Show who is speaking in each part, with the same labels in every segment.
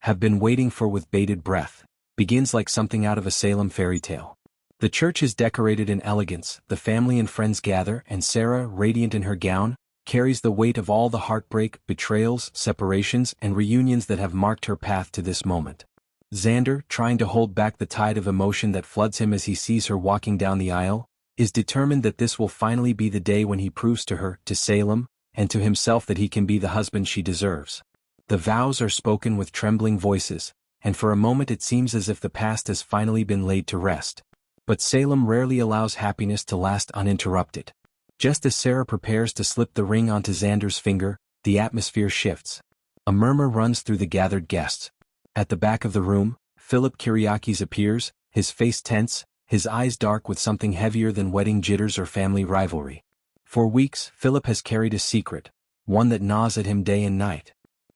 Speaker 1: have been waiting for with bated breath, begins like something out of a Salem fairy tale. The church is decorated in elegance, the family and friends gather, and Xarah, radiant in her gown, carries the weight of all the heartbreak, betrayals, separations, and reunions that have marked her path to this moment. Xander, trying to hold back the tide of emotion that floods him as he sees her walking down the aisle, is determined that this will finally be the day when he proves to her, to Salem, and to himself that he can be the husband she deserves. The vows are spoken with trembling voices, and for a moment it seems as if the past has finally been laid to rest. But Salem rarely allows happiness to last uninterrupted. Just as Xarah prepares to slip the ring onto Xander's finger, the atmosphere shifts. A murmur runs through the gathered guests. At the back of the room, Philip Kyriakis appears, his face tense, his eyes dark with something heavier than wedding jitters or family rivalry. For weeks, Philip has carried a secret, one that gnaws at him day and night.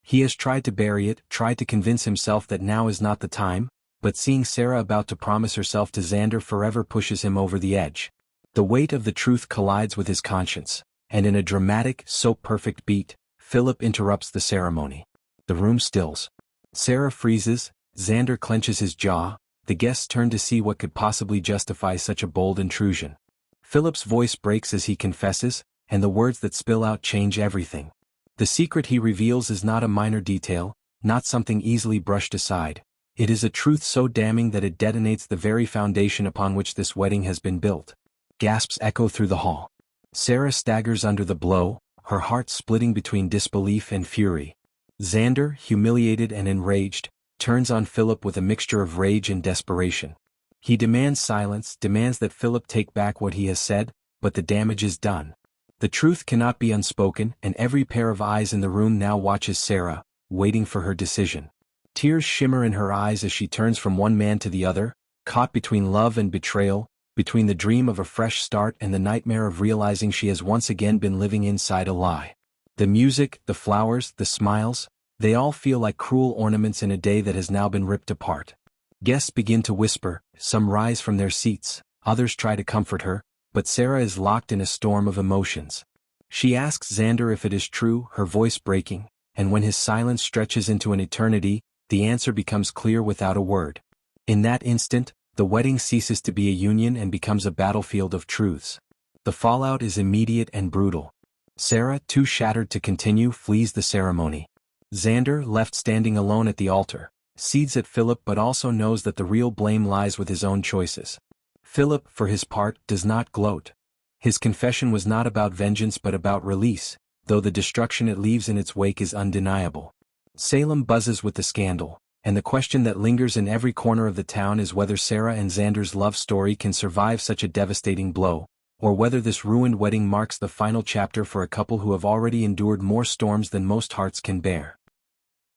Speaker 1: He has tried to bury it, tried to convince himself that now is not the time, but seeing Xarah about to promise herself to Xander forever pushes him over the edge. The weight of the truth collides with his conscience, and in a dramatic, soap-perfect beat, Philip interrupts the ceremony. The room stills. Xarah freezes, Xander clenches his jaw, the guests turn to see what could possibly justify such a bold intrusion. Philip's voice breaks as he confesses, and the words that spill out change everything. The secret he reveals is not a minor detail, not something easily brushed aside. It is a truth so damning that it detonates the very foundation upon which this wedding has been built. Gasps echo through the hall. Xarah staggers under the blow, her heart splitting between disbelief and fury. Xander, humiliated and enraged, turns on Philip with a mixture of rage and desperation. He demands silence, demands that Philip take back what he has said, but the damage is done. The truth cannot be unspoken, and every pair of eyes in the room now watches Xarah, waiting for her decision. Tears shimmer in her eyes as she turns from one man to the other, caught between love and betrayal, between the dream of a fresh start and the nightmare of realizing she has once again been living inside a lie. The music, the flowers, the smiles, they all feel like cruel ornaments in a day that has now been ripped apart. Guests begin to whisper, some rise from their seats, others try to comfort her, but Xarah is locked in a storm of emotions. She asks Xander if it is true, her voice breaking, and when his silence stretches into an eternity, the answer becomes clear without a word. In that instant, the wedding ceases to be a union and becomes a battlefield of truths. The fallout is immediate and brutal. Xarah, too shattered to continue, flees the ceremony. Xander, left standing alone at the altar, cedes at Philip but also knows that the real blame lies with his own choices. Philip, for his part, does not gloat. His confession was not about vengeance but about release, though the destruction it leaves in its wake is undeniable. Salem buzzes with the scandal, and the question that lingers in every corner of the town is whether Xarah and Xander's love story can survive such a devastating blow, or whether this ruined wedding marks the final chapter for a couple who have already endured more storms than most hearts can bear.